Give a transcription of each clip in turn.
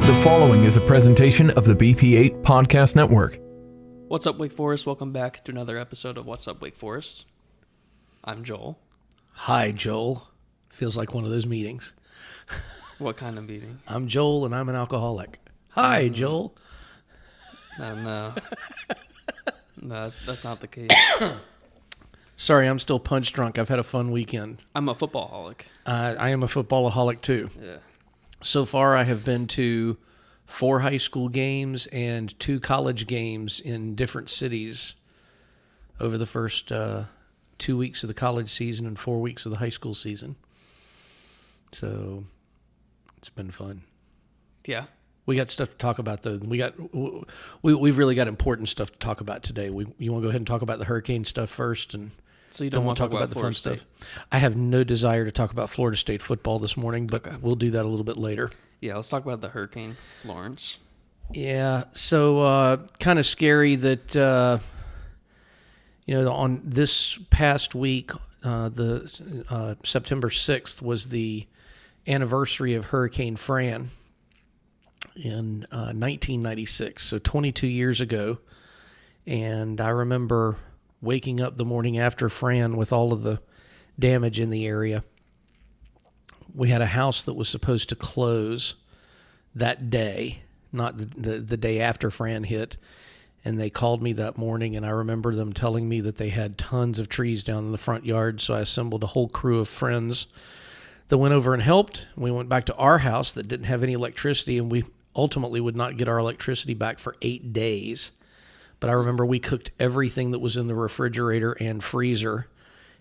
The following is a presentation of the BP8 Podcast Network. What's up, Wake Forest? Welcome back to another episode of What's Up, Wake Forest. I'm Joel. Hi, Joel. Feels like one of those meetings. What kind of meeting? I'm Joel, and I'm an alcoholic. Hi, Joel. No, that's not the case. Sorry, I'm still punch drunk. I've had a fun weekend. I'm a football-holic. I am a footballaholic, too. Yeah. So far, I have been to 4 high school games and 2 college games in different cities over the first 2 weeks of the college season and 4 weeks of the high school season. So it's been fun. Yeah. We got stuff to talk about, though. We've really got important stuff to talk about today. You want to go ahead and talk about the hurricane stuff first, and So you don't want to talk about the Florida fun State? stuff. I have no desire to talk about Florida State football this morning, but we'll do that a little bit later. Yeah, let's talk about the Hurricane Florence. Yeah, so kind of scary that on this past week, the September 6th was the anniversary of Hurricane Fran in 1996, so 22 years ago. And I remember waking up the morning after Fran with all of the damage in the area. We had a house that was supposed to close that day, not the day after Fran hit. And they called me that morning, and I remember them telling me that they had tons of trees down in the front yard. So I assembled a whole crew of friends that went over and helped. We went back to our house that didn't have any electricity, and we ultimately would not get our electricity back for 8 days. But I remember we cooked everything that was in the refrigerator and freezer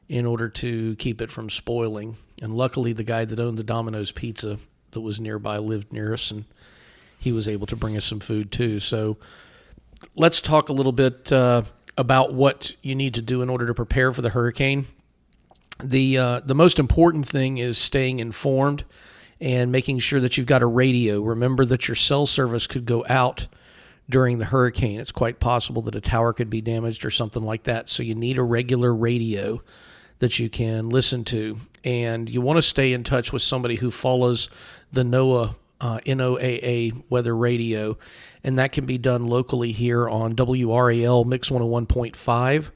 in order to keep it from spoiling. And luckily, the guy that owned the Domino's Pizza that was nearby lived near us, and he was able to bring us some food too. So let's talk a little bit about what you need to do in order to prepare for the hurricane. The most important thing is staying informed and making sure that you've got a radio. Remember that your cell service could go out during the hurricane. It's quite possible that a tower could be damaged or something like that. So you need a regular radio that you can listen to. And you want to stay in touch with somebody who follows the NOAA, NOAA weather radio. And that can be done locally here on WRAL Mix 101.5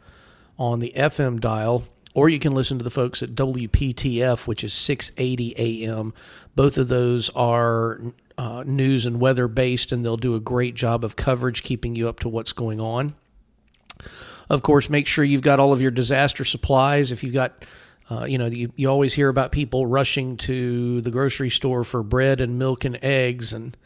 on the FM dial. Or you can listen to the folks at WPTF, which is 680 AM. Both of those are news and weather based, and they'll do a great job of coverage, keeping you up to what's going on. Of course, make sure you've got all of your disaster supplies. If you've got, you always hear about people rushing to the grocery store for bread and milk and eggs, and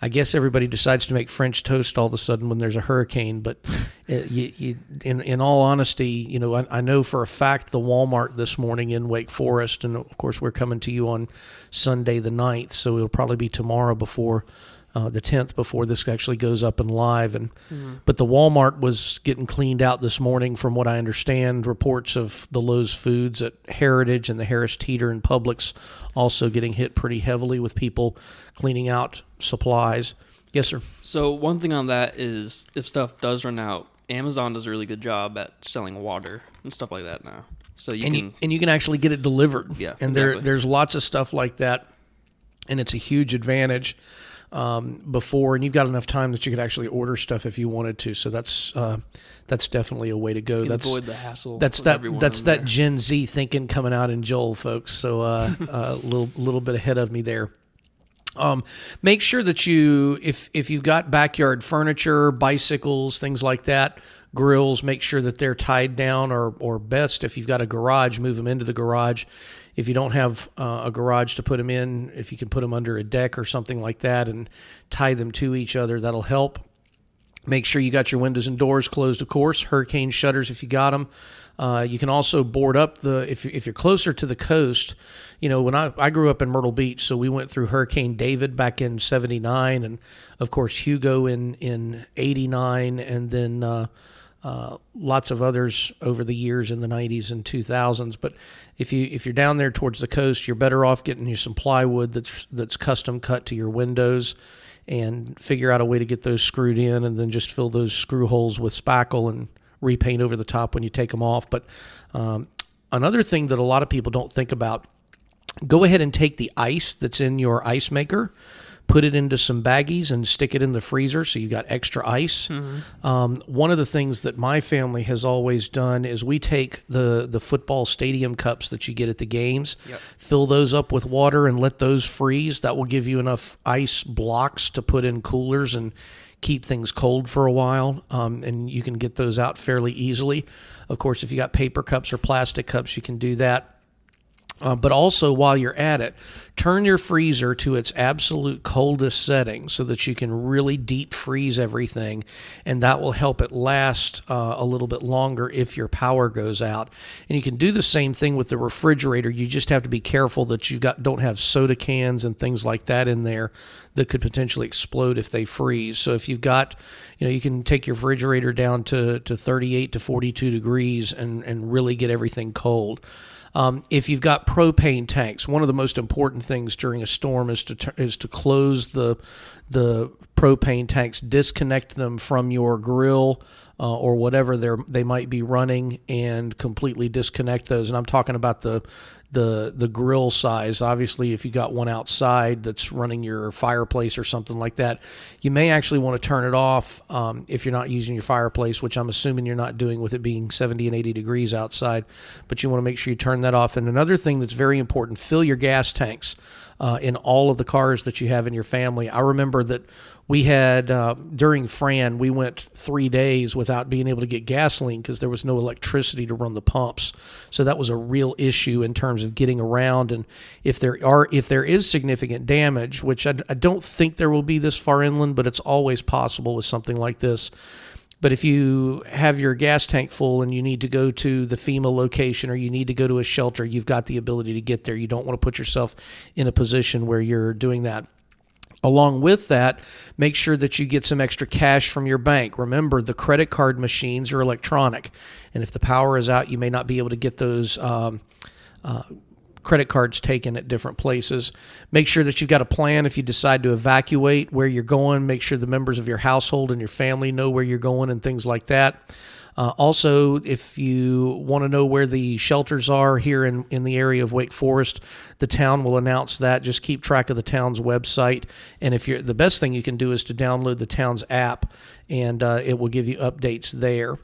I guess everybody decides to make French toast all of a sudden when there's a hurricane. But in all honesty, I know for a fact the Walmart this morning in Wake Forest, and of course we're coming to you on Sunday the 9th, so it'll probably be tomorrow before the 10th before this actually goes up and live. But the Walmart was getting cleaned out this morning, from what I understand. Reports of the Lowe's Foods at Heritage and the Harris Teeter and Publix also getting hit pretty heavily with people cleaning out supplies. Yes, sir. So one thing on that is, if stuff does run out, Amazon does a really good job at selling water and stuff like that now. So you can actually get it delivered. Yeah, and exactly. there's lots of stuff like that, and it's a huge advantage. Before, and you've got enough time that you could actually order stuff if you wanted to. So that's definitely a way to go. That's avoid the hassle. That's that Gen Z thinking coming out in Joel, folks. So a little bit ahead of me there. Make sure that if you've got backyard furniture, bicycles, things like that, grills, make sure that they're tied down, or best if you've got a garage, move them into the garage. If you don't have a garage to put them in, if you can put them under a deck or something like that and tie them to each other, that'll help. Make sure you got your windows and doors closed, of course. Hurricane shutters if you got them. You can also board up if you're closer to the coast. When I grew up in Myrtle Beach, so we went through Hurricane David back in '79, and of course Hugo in '89, and then lots of others over the years in the 90s and 2000s. But if you're down there towards the coast, you're better off getting you some plywood that's custom cut to your windows, and figure out a way to get those screwed in, and then just fill those screw holes with spackle and repaint over the top when you take them off. But another thing that a lot of people don't think about, go ahead and take the ice that's in your ice maker, put it into some baggies and stick it in the freezer so you got extra ice. One of the things that my family has always done is we take the football stadium cups that you get at the games, fill those up with water and let those freeze. That will give you enough ice blocks to put in coolers and keep things cold for a while, and you can get those out fairly easily. Of course, if you got paper cups or plastic cups, you can do that. But also, while you're at it, turn your freezer to its absolute coldest setting so that you can really deep freeze everything, and that will help it last a little bit longer if your power goes out. And you can do the same thing with the refrigerator. You just have to be careful that don't have soda cans and things like that in there that could potentially explode if they freeze. So if you've got, you can take your refrigerator down to 38 to 42 degrees and really get everything cold. If you've got propane tanks, one of the most important things during a storm is to close the propane tanks, disconnect them from your grill or whatever they might be running, and completely disconnect those. And I'm talking about the grill size. Obviously, if you got one outside that's running your fireplace or something like that, you may actually want to turn it off if you're not using your fireplace, which I'm assuming you're not doing with it being 70 and 80 degrees outside. But you want to make sure you turn that off. And another thing that's very important, fill your gas tanks in all of the cars that you have in your family. I remember that we had, during Fran, we went 3 days without being able to get gasoline because there was no electricity to run the pumps. So that was a real issue in terms of getting around. And if there is significant damage, which I don't think there will be this far inland, but it's always possible with something like this. But if you have your gas tank full and you need to go to the FEMA location or you need to go to a shelter, you've got the ability to get there. You don't want to put yourself in a position where you're doing that. Along with that, make sure that you get some extra cash from your bank. Remember, the credit card machines are electronic, and if the power is out, you may not be able to get those credit cards taken at different places. Make sure that you've got a plan if you decide to evacuate where you're going. Make sure the members of your household and your family know where you're going and things like that. Also, if you want to know where the shelters are here in the area of Wake Forest, the town will announce that. Just keep track of the town's website. And the best thing you can do is to download the town's app, and it will give you updates there.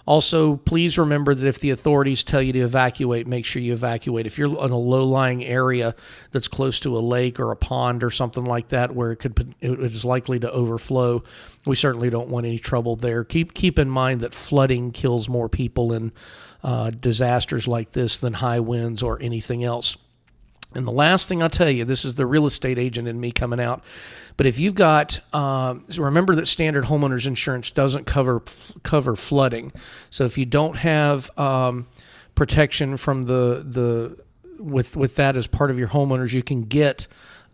Also, please remember that if the authorities tell you to evacuate, make sure you evacuate. If you're in a low-lying area that's close to a lake or a pond or something like that where it is likely to overflow, we certainly don't want any trouble there. Keep in mind that flooding kills more people in disasters like this than high winds or anything else. And the last thing I'll tell you, this is the real estate agent in me coming out, but if you've got, remember that standard homeowners insurance doesn't cover flooding. So if you don't have protection from with that as part of your homeowners, you can get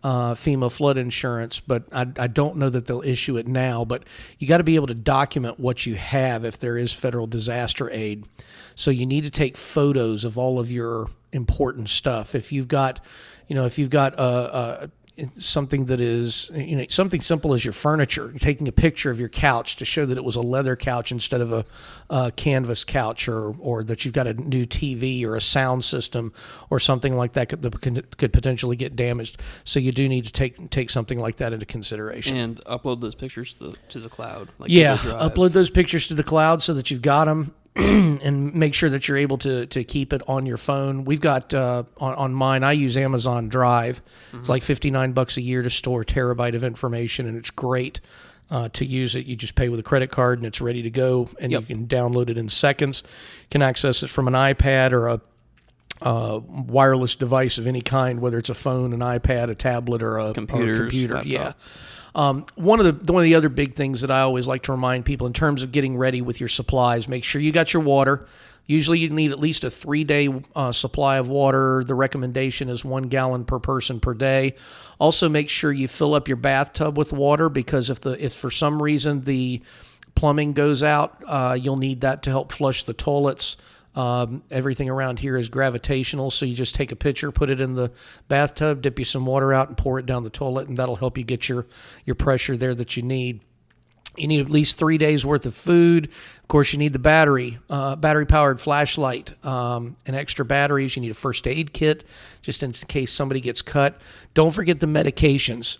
FEMA flood insurance, but I don't know that they'll issue it now. But you got to be able to document what you have if there is federal disaster aid. So you need to take photos of all of your important stuff. If you've got, something that is, something simple as your furniture, taking a picture of your couch to show that it was a leather couch instead of a canvas couch, or that you've got a new TV or a sound system or something like that could potentially get damaged. So you do need to take something like that into consideration. And upload those pictures to the cloud. Upload those pictures to the cloud so that you've got them. And make sure that you're able to keep it on your phone. We've got on mine, I use Amazon Drive. Mm-hmm. It's like $59 a year to store a terabyte of information, and it's great to use it. You just pay with a credit card, and it's ready to go, and you can download it in seconds. You can access it from an iPad or a wireless device of any kind, whether it's a phone, an iPad, a tablet, or a computer. Laptop. Yeah. One of the other big things that I always like to remind people in terms of getting ready with your supplies, make sure you got your water. Usually you need at least a 3-day supply of water. The recommendation is 1 gallon per person per day. Also make sure you fill up your bathtub with water, because if for some reason the plumbing goes out, you'll need that to help flush the toilets. Everything around here is gravitational, so you just take a pitcher, put it in the bathtub, dip you some water out, and pour it down the toilet, and that'll help you get your pressure there that you need. You need at least 3 days worth of food. Of course, you need the battery-powered flashlight, and extra batteries. You need a first aid kit just in case somebody gets cut. Don't forget the medications.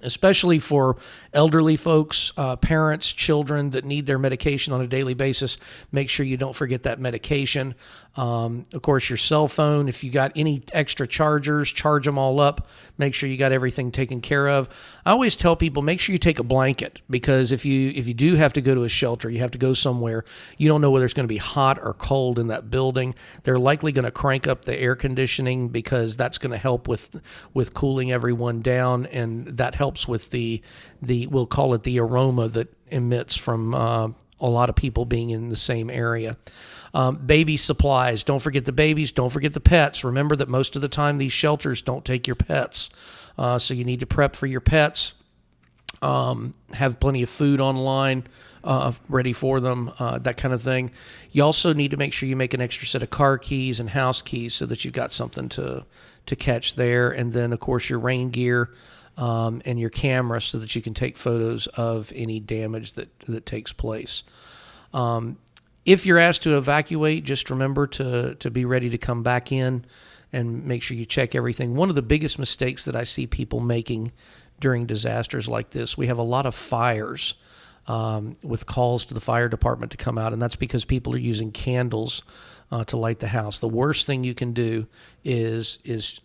especially for elderly folks, parents, children that need their medication on a daily basis. Make sure you don't forget that medication. Of course, your cell phone, if you got any extra chargers, charge them all up. Make sure you got everything taken care of. I always tell people, make sure you take a blanket, because if you do have to go to a shelter, you have to go somewhere, you don't know whether it's going to be hot or cold in that building. They're likely going to crank up the air conditioning, because that's going to help with cooling everyone down, and that helps with the we'll call it the aroma that emits from a lot of people being in the same area. Baby supplies. Don't forget the babies. Don't forget the pets. Remember that most of the time these shelters don't take your pets. So you need to prep for your pets. Have plenty of food online ready for them, that kind of thing. You also need to make sure you make an extra set of car keys and house keys so that you've got something to catch there. And then, of course, your rain gear and your camera so that you can take photos of any damage that takes place. If you're asked to evacuate, just remember to be ready to come back in and make sure you check everything. One of the biggest mistakes that I see people making during disasters like this, we have a lot of fires with calls to the fire department to come out, and that's because people are using candles to light the house. The worst thing you can do is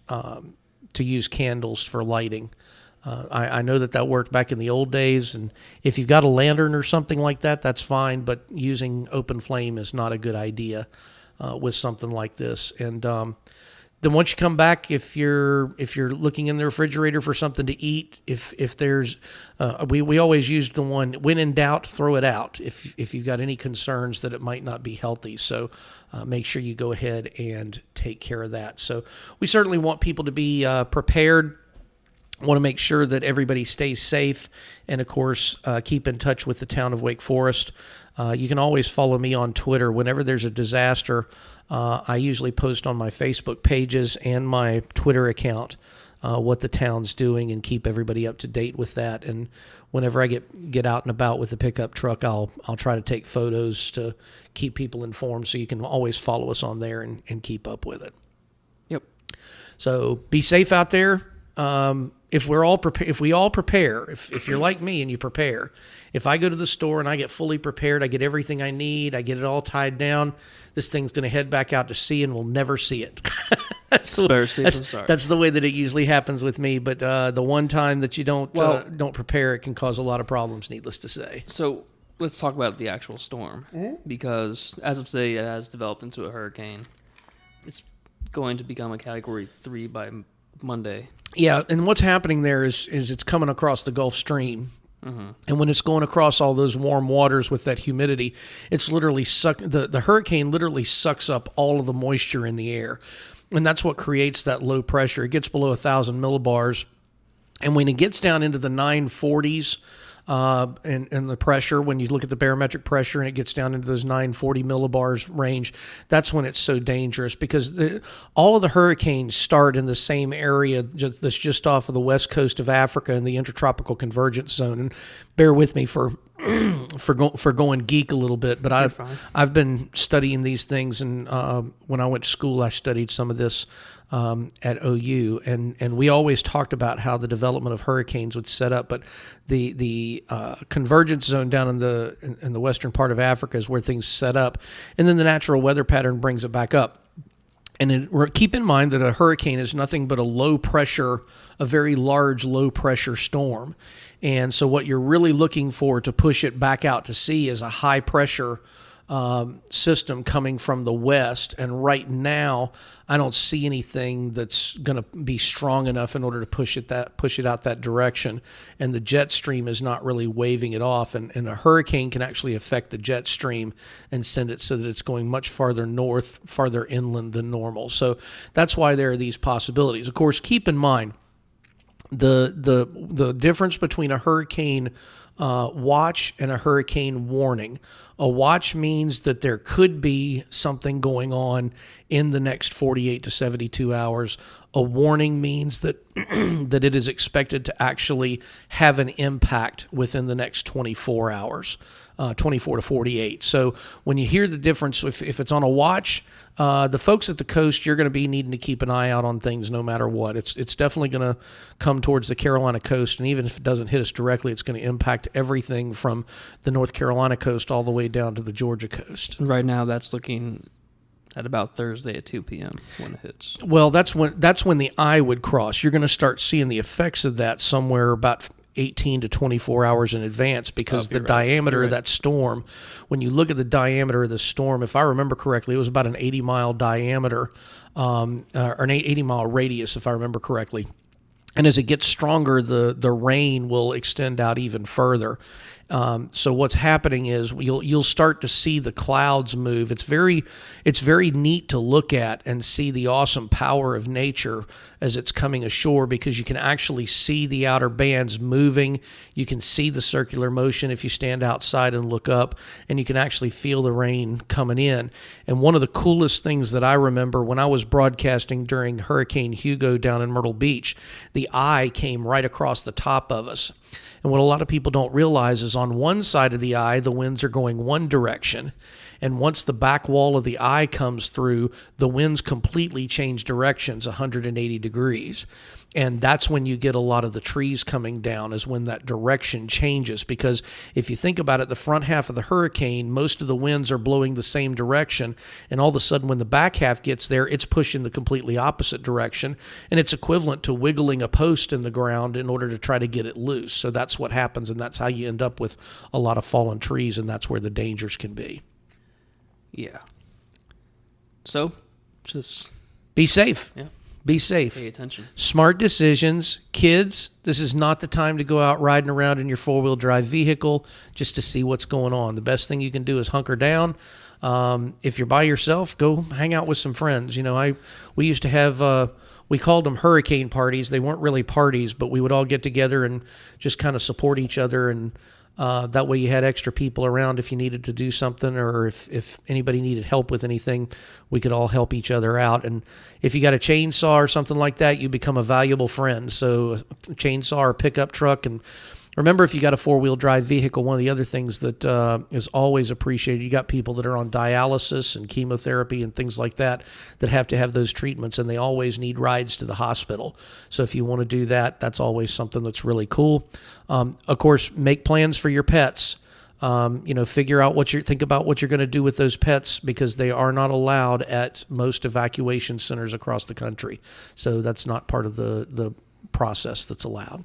to use candles for lighting. I know that worked back in the old days, and if you've got a lantern or something like that, that's fine, but using open flame is not a good idea with something like this. And then once you come back, if you're looking in the refrigerator for something to eat, if there's we always used the one, when in doubt, throw it out if you've got any concerns that it might not be healthy. So make sure you go ahead and take care of that. So we certainly want people to be prepared. Want to make sure that everybody stays safe, and of course keep in touch with the town of Wake Forest. You can always follow me on Twitter. Whenever there's a disaster, I usually post on my Facebook pages and my Twitter account what the town's doing, and keep everybody up to date with that. And whenever I get out and about with the pickup truck, I'll try to take photos to keep people informed, so you can always follow us on there and keep up with it. Yep. So be safe out there. If we all prepare, if you're like me and you prepare, if I go to the store and I get fully prepared, I get everything I need, I get it all tied down, this thing's going to head back out to sea and we'll never see it. That's the way that it usually happens with me. But the one time that you don't prepare, it can cause a lot of problems, needless to say. So let's talk about the actual storm, because as of today, it has developed into a hurricane. It's going to become a Category 3 by Monday. Yeah, and what's happening there is it's coming across the Gulf Stream. Mm-hmm. And when it's going across all those warm waters with that humidity, it's literally the hurricane literally sucks up all of the moisture in the air. And that's what creates that low pressure. It gets below 1,000 millibars. And when it gets down into the 940s, and the pressure, when you look at the barometric pressure and it gets down into those 940 millibars range, that's when it's so dangerous, because all of the hurricanes start in the same area that's just off of the west coast of Africa in the intertropical convergence zone. And bear with me for going geek a little bit, but I've been studying these things, and when I went to school, I studied some of this at OU, and we always talked about how the development of hurricanes would set up, but the convergence zone down in the western part of Africa is where things set up, and then the natural weather pattern brings it back up. And keep in mind that a hurricane is nothing but a very large low pressure storm. And so what you're really looking for to push it back out to sea is a high pressure system coming from the west. And right now, I don't see anything that's going to be strong enough in order to push it out that direction. And the jet stream is not really waving it off. And a hurricane can actually affect the jet stream and send it so that it's going much farther north, farther inland than normal. So that's why there are these possibilities. Of course, keep in mind, the difference between a hurricane watch and a hurricane warning. A watch means that there could be something going on in the next 48 to 72 hours. A warning means that that it is expected to actually have an impact within the next 24 hours, 24 to 48. So when you hear the difference, if it's on a watch, the folks at the coast, you're going to be needing to keep an eye out on things no matter what. It's definitely going to come towards the Carolina coast, and even if it doesn't hit us directly, it's going to impact everything from the North Carolina coast all the way down to the Georgia coast. Right now, that's looking at about Thursday at 2 p.m. when it hits. Well, that's when the eye would cross. You're going to start seeing the effects of that somewhere about 18 to 24 hours in advance, because the diameter of that storm, when you look at the diameter of the storm, if I remember correctly, it was about an 80-mile diameter, or an 80-mile radius, if I remember correctly. And as it gets stronger, the rain will extend out even further. So what's happening is you'll start to see the clouds move. It's very neat to look at and see the awesome power of nature as it's coming ashore, because you can actually see the outer bands moving. You can see the circular motion if you stand outside and look up, and you can actually feel the rain coming in. And one of the coolest things that I remember when I was broadcasting during Hurricane Hugo down in Myrtle Beach, the eye came right across the top of us. And what a lot of people don't realize is on one side of the eye, the winds are going one direction. And once the back wall of the eye comes through, the winds completely change directions 180 degrees. And that's when you get a lot of the trees coming down, is when that direction changes. Because if you think about it, the front half of the hurricane, most of the winds are blowing the same direction. And all of a sudden, when the back half gets there, it's pushing the completely opposite direction. And it's equivalent to wiggling a post in the ground in order to try to get it loose. So that's what happens. And that's how you end up with a lot of fallen trees. And that's where the dangers can be. Yeah. So, just be safe. Yeah. Be safe. Pay attention. Smart decisions. Kids, this is not the time to go out riding around in your four-wheel drive vehicle just to see what's going on. The best thing you can do is hunker down. If you're by yourself, go hang out with some friends. You know, we used to have we called them hurricane parties. They weren't really parties, but we would all get together and just kind of support each other, and that way you had extra people around if you needed to do something, or if anybody needed help with anything, we could all help each other out. And if you got a chainsaw or something like that, you become a valuable friend. So a chainsaw or pickup truck. And remember, if you got a four-wheel drive vehicle, one of the other things that is always appreciated, you got people that are on dialysis and chemotherapy and things like that have to have those treatments, and they always need rides to the hospital. So if you want to do that, that's always something that's really cool. Of course, make plans for your pets. Figure out think about what you're going to do with those pets, because they are not allowed at most evacuation centers across the country. So that's not part of the process that's allowed.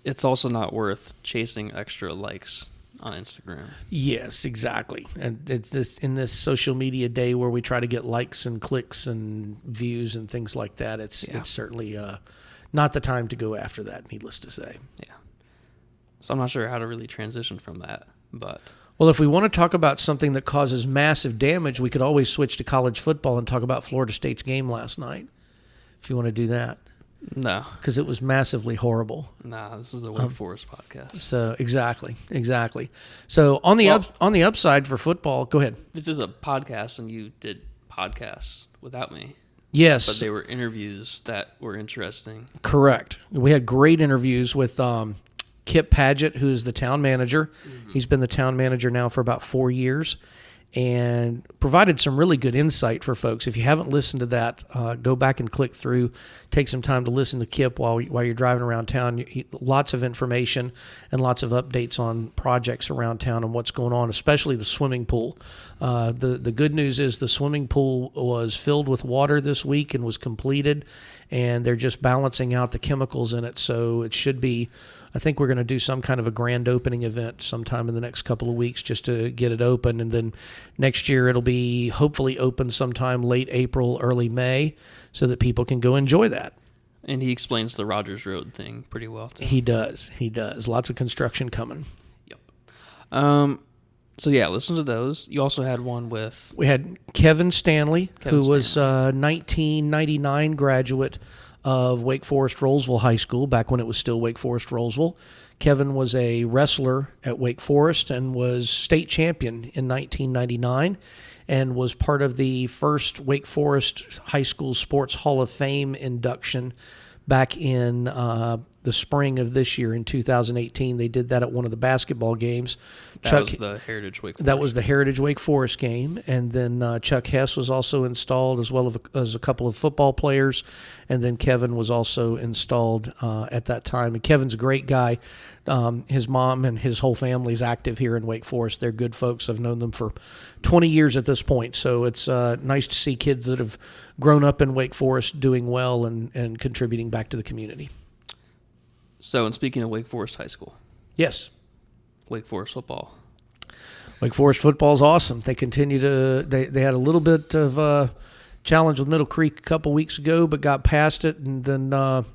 It's also not worth chasing extra likes on Instagram. Yes, exactly. And it's in this social media day where we try to get likes and clicks and views and things like that. It's certainly not the time to go after that, needless to say. Yeah. So I'm not sure how to really transition from that, but... Well, if we want to talk about something that causes massive damage, we could always switch to college football and talk about Florida State's game last night, if you want to do that. No. Because it was massively horrible. Nah, this is the Wake Forest podcast. So, exactly. So, on the upside for football, go ahead. This is a podcast, and you did podcasts without me. Yes. But they were interviews that were interesting. Correct. We had great interviews with Kip Padgett, who is the town manager. Mm-hmm. He's been the town manager now for about 4 years, and provided some really good insight for folks. If you haven't listened to that, go back and click through. Take some time to listen to Kip while you're driving around town. Lots of information and lots of updates on projects around town and what's going on, especially the swimming pool. The good news is the swimming pool was filled with water this week and was completed, and they're just balancing out the chemicals in it. So it should be... I think we're going to do some kind of a grand opening event sometime in the next couple of weeks just to get it open. And then next year it'll be hopefully open sometime late April, early May, so that people can go enjoy that. And he explains the Rogers Road thing pretty well, too. He does. Lots of construction coming. Yep. So, yeah, listen to those. You also had one with... We had Kevin Stanley, who was a 1999 graduate of Wake Forest Rolesville High School back when it was still Wake Forest Rolesville. Kevin was a wrestler at Wake Forest and was state champion in 1999 and was part of the first Wake Forest High School Sports Hall of Fame induction back in the spring of this year in 2018. They did that at one of the basketball games. That was the Heritage Wake Forest. That was the Heritage Wake Forest game. And then Chuck Hess was also installed, as well as a couple of football players. And then Kevin was also installed at that time. And Kevin's a great guy. His mom and his whole family is active here in Wake Forest. They're good folks. I've known them for 20 years at this point. So it's nice to see kids that have grown up in Wake Forest doing well and contributing back to the community. So, and speaking of Wake Forest High School. Yes. Wake Forest football. Wake Forest football is awesome. They continue to. They had a little bit of a challenge with Middle Creek a couple weeks ago, but got past it. And then I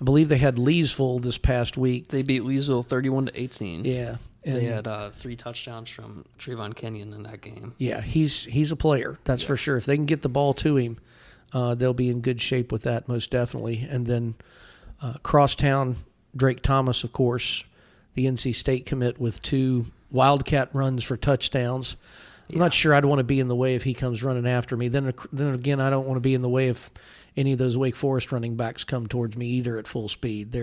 believe they had Leesville this past week. They beat Leesville 31-18. Yeah, and they had 3 touchdowns from Trayvon Kenyon in that game. Yeah, he's a player. That's for sure. If they can get the ball to him, they'll be in good shape with that, most definitely. And then Crosstown, Drake Thomas, of course, the NC State commit with 2 Wildcat runs for touchdowns. I'm not sure I'd want to be in the way if he comes running after me. Then again, I don't want to be in the way if any of those Wake Forest running backs come towards me either at full speed.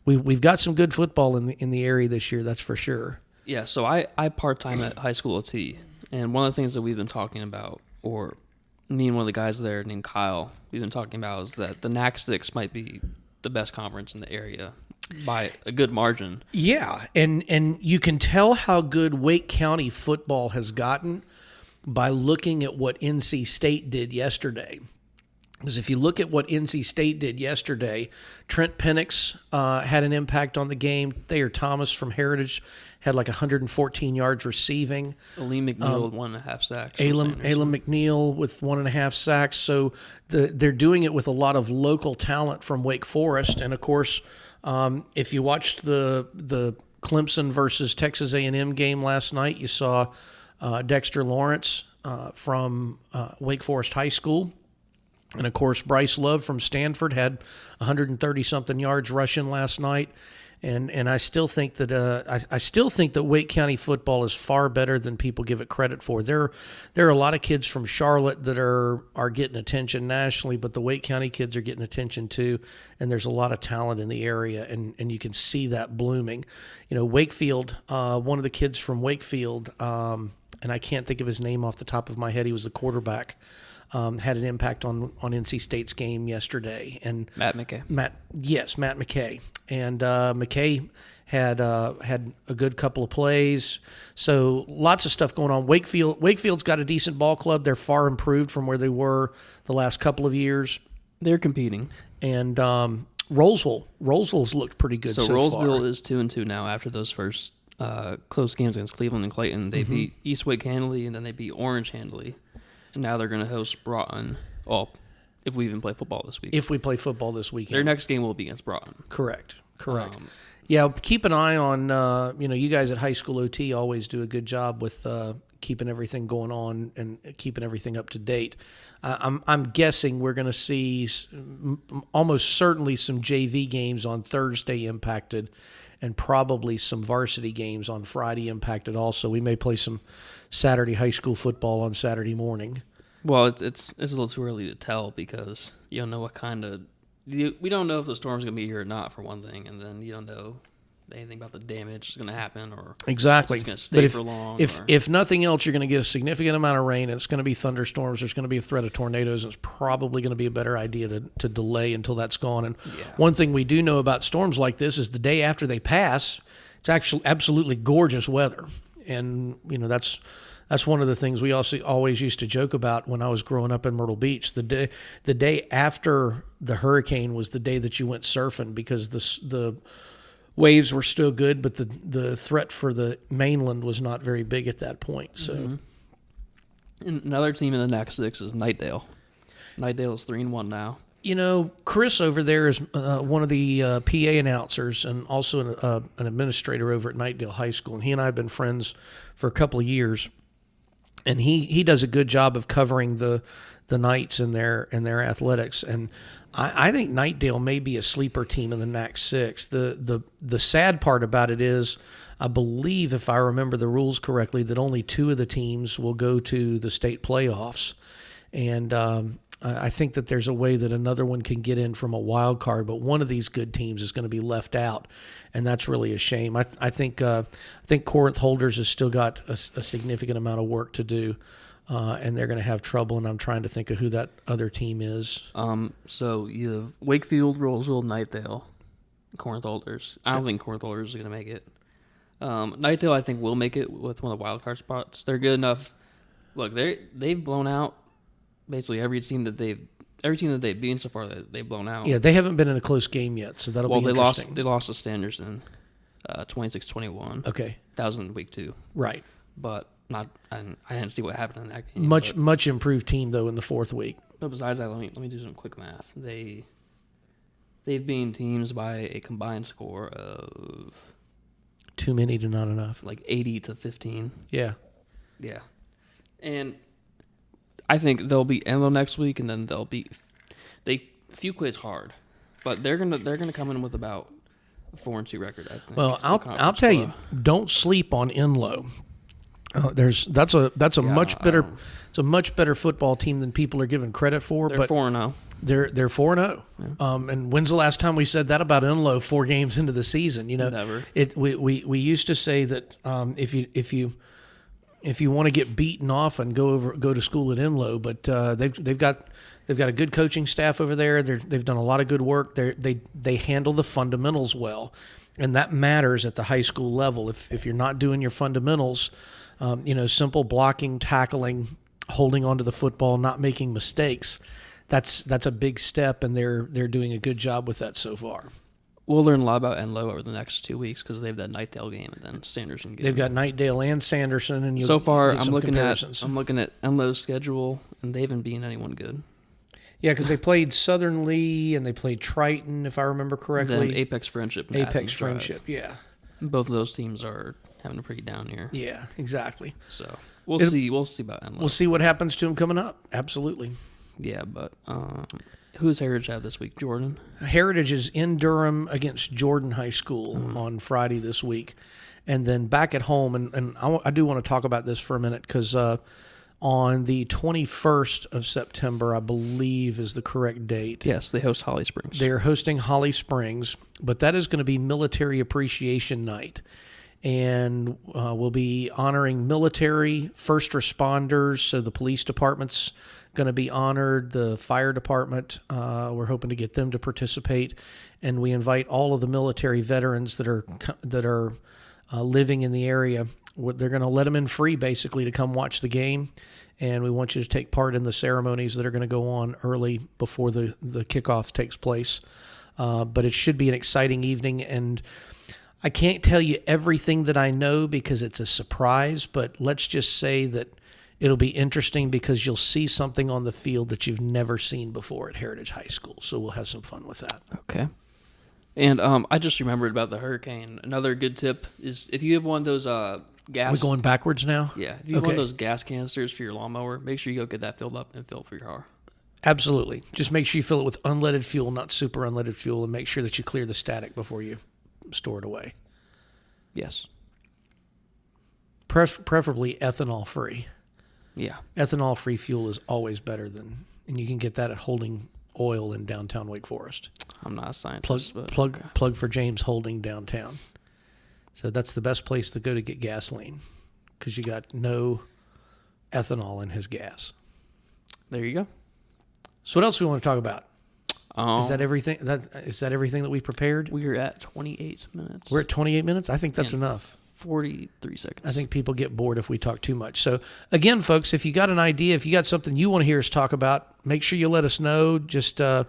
We've got some good football in the area this year, that's for sure. Yeah, so I part-time at high school OT, and one of the things that we've been talking about, or me and one of the guys there named Kyle, we've been talking about is that the NAC 6 might be the best conference in the area by a good margin. Yeah, and you can tell how good Wake County football has gotten by looking at what NC State did yesterday. Because if you look at what NC State did yesterday, Trent Penix had an impact on the game. Thayer Thomas from Heritage had like 114 yards receiving. Aleem McNeil with 1.5 sacks. Aleem McNeil with 1.5 sacks. So they're doing it with a lot of local talent from Wake Forest. And, of course, if you watched the Clemson versus Texas A&M game last night, you saw Dexter Lawrence from Wake Forest High School. And, of course, Bryce Love from Stanford had 130-something yards rushing last night. And I still think that Wake County football is far better than people give it credit for. There are a lot of kids from Charlotte that are getting attention nationally, but the Wake County kids are getting attention too. And there's a lot of talent in the area, and you can see that blooming. You know, Wakefield, one of the kids from Wakefield, and I can't think of his name off the top of my head. He was the quarterback. Had an impact on NC State's game yesterday. And Matt McKay. Matt McKay. And McKay had a good couple of plays. So lots of stuff going on. Wakefield's got a decent ball club. They're far improved from where they were the last couple of years. They're competing. And Rolesville's looked pretty good so far. So Rolesville is 2-2 now after those first close games against Cleveland and Clayton. They beat East Wake handily, and then they beat Orange handily. And now they're going to host Broughton. Well, if we even play football this week. If we play football this weekend. Their next game will be against Broughton. Correct. Yeah, keep an eye on, you guys at High School OT always do a good job with keeping everything going on and keeping everything up to date. I'm guessing we're going to see almost certainly some JV games on Thursday impacted, and probably some varsity games on Friday impacted also. We may play some Saturday high school football on Saturday morning. Well, it's a little too early to tell because you don't know what kind of we don't know if the storm's going to be here or not, for one thing, and then you don't know anything about the damage that's going to happen or exactly if it's going to stay for long. If nothing else, you're going to get a significant amount of rain, and it's going to be thunderstorms. There's going to be a threat of tornadoes, and it's probably going to be a better idea to delay until that's gone. And one thing we do know about storms like this is the day after they pass, it's actually absolutely gorgeous weather, and that's one of the things we also always used to joke about when I was growing up in Myrtle Beach. The day after the hurricane was the day that you went surfing because the waves were still good, but the threat for the mainland was not very big at that point. So, And another team in the NAC 6 is Knightdale. Knightdale is 3-1 now. Chris over there is one of the PA announcers and also an administrator over at Knightdale High School, and he and I have been friends for a couple of years. And he does a good job of covering the the Knights and their athletics. And I think Knightdale may be a sleeper team in the NAC 6. The sad part about it is, I believe, if I remember the rules correctly, that only 2 of the teams will go to the state playoffs. And I think that there's a way that another one can get in from a wild card, but one of these good teams is going to be left out, and that's really a shame. I think Corinth Holders has still got a significant amount of work to do, and they're going to have trouble, and I'm trying to think of who that other team is. So you have Wakefield, Roseville, Knightdale, Corinth Holders. I don't think Corinth Holders is going to make it. Knightdale, I think, will make it with one of the wild card spots. They're good enough. Look, they've blown out basically every team that they've beaten so far. That they've blown out. Yeah, they haven't been in a close game yet, so that'll be interesting. They lost to Sanderson, 26-21. Okay, that was in week 2. Right, but not. I didn't see what happened in that game. Much improved team though in the 4th week. But besides that, let me do some quick math. They've beaten teams by a combined score of too many to not enough. Like 80-15. Yeah. And I think they'll beat Enloe next week, and then they'll beat Fuquay's hard, but they're gonna come in with about a 4-2 record. I think. Well, I'll tell you, don't sleep on Enloe. That's a much better. It's a much better football team than people are giving credit for. They're 4-0. They're 4-0. Yeah. And when's the last time we said that about Enloe 4 games into the season? Never. We used to say that if you want to get beaten off and go to school at Enloe, but they've got a good coaching staff over there. They've done a lot of good work. They handle the fundamentals well, and that matters at the high school level. If you're not doing your fundamentals, simple blocking, tackling, holding onto the football, not making mistakes, that's a big step, and they're doing a good job with that so far. We'll learn a lot about Enloe over the next 2 weeks because they have that Knightdale game and then Sanderson game. They've got Knightdale and Sanderson, and so far I'm looking at Enloe's schedule, and they haven't beaten anyone good. Yeah, because they played Southern Lee and they played Triton, if I remember correctly. Then Apex Friendship. And Apex Friendship, yeah. Both of those teams are having a pretty down year. Yeah, exactly. So we'll see. We'll see about Enloe. We'll see what happens to them coming up. Absolutely. Yeah, but who's Heritage have this week? Jordan? Heritage is in Durham against Jordan High School on Friday this week. And then back at home, and I do want to talk about this for a minute because on the 21st of September, I believe is the correct date. Yes, they host Holly Springs. They're hosting Holly Springs, but that is going to be Military Appreciation Night. And we'll be honoring military, first responders, so the police department's going to be honored, the fire department, we're hoping to get them to participate, and we invite all of the military veterans that are living in the area. They're going to let them in free, basically, to come watch the game, and we want you to take part in the ceremonies that are going to go on early before the kickoff takes place. But it should be an exciting evening, and I can't tell you everything that I know because it's a surprise, but let's just say that it'll be interesting because you'll see something on the field that you've never seen before at Heritage High School. So we'll have some fun with that. Okay. And I just remembered about the hurricane. Another good tip is if you have one of those gas... We're going backwards now? Yeah. If you have one of those gas canisters for your lawnmower, make sure you go get that filled up and fill it for your car. Absolutely. Just make sure you fill it with unleaded fuel, not super unleaded fuel, and make sure that you clear the static before you store it away. Yes. Preferably ethanol-free. Yeah. Ethanol-free fuel is always better and you can get that at Holding Oil in downtown Wake Forest. I'm not a scientist. Plug for James Holding downtown. So that's the best place to go to get gasoline because you got no ethanol in his gas. There you go. So what else do we want to talk about? Is that everything? Is that everything that we prepared? We are at 28 minutes. We're at 28 minutes? I think that's enough. 43 seconds. I think people get bored if we talk too much. So, again, folks, if you got an idea, if you got something you want to hear us talk about, make sure you let us know. Just you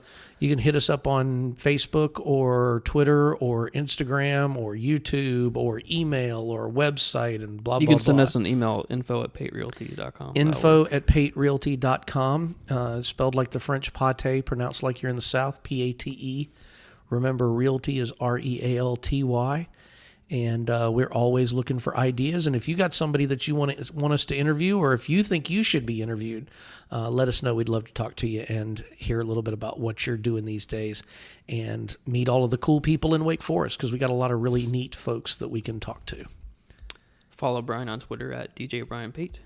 can hit us up on Facebook or Twitter or Instagram or YouTube or email or website and blah, blah, blah. You can send us an email, info@paterealty.com. Info@paterealty.com. Spelled like the French pate, pronounced like you're in the South, P-A-T-E. Remember, realty is R-E-A-L-T-Y. And we're always looking for ideas. And if you got somebody that you want us to interview, or if you think you should be interviewed, let us know. We'd love to talk to you and hear a little bit about what you're doing these days and meet all of the cool people in Wake Forest, because we got a lot of really neat folks that we can talk to. Follow Brian on Twitter at DJ Brian Pate.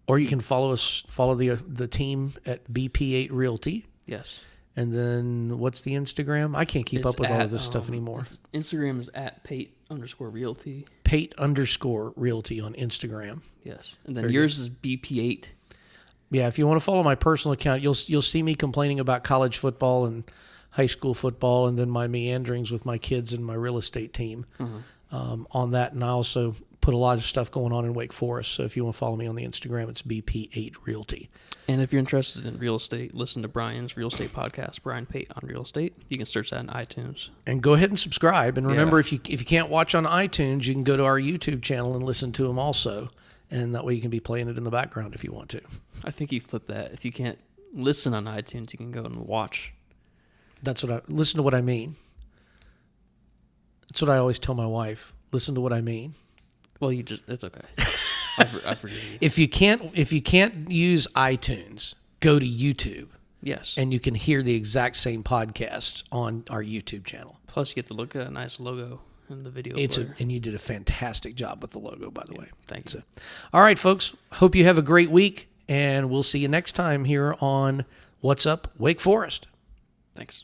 Or you can follow the team at BP8 Realty. Yes. And then what's the Instagram? I can't keep up with all of this stuff anymore. Instagram is at Pate_Realty. Pate_Realty on Instagram. Yes. And then yours is BP8. Yeah, if you want to follow my personal account, you'll see me complaining about college football and high school football, and then my meanderings with my kids and my real estate team on that. And I also put a lot of stuff going on in Wake Forest. So if you want to follow me on the Instagram, it's BP8 Realty. And if you're interested in real estate, listen to Brian's real estate podcast, Brian Pate on Real Estate. You can search that in iTunes. And go ahead and subscribe. And remember, if you can't watch on iTunes, you can go to our YouTube channel and listen to them also. And that way you can be playing it in the background if you want to. I think you flip that. If you can't listen on iTunes, you can go and watch. Listen to what I mean. That's what I always tell my wife. Listen to what I mean. Well, it's okay. I forgive you. If you can't use iTunes, go to YouTube. Yes. And you can hear the exact same podcast on our YouTube channel. Plus, you get to look at a nice logo in the video. And you did a fantastic job with the logo, by the way. Thank you. All right, folks. Hope you have a great week, and we'll see you next time here on What's Up, Wake Forest. Thanks.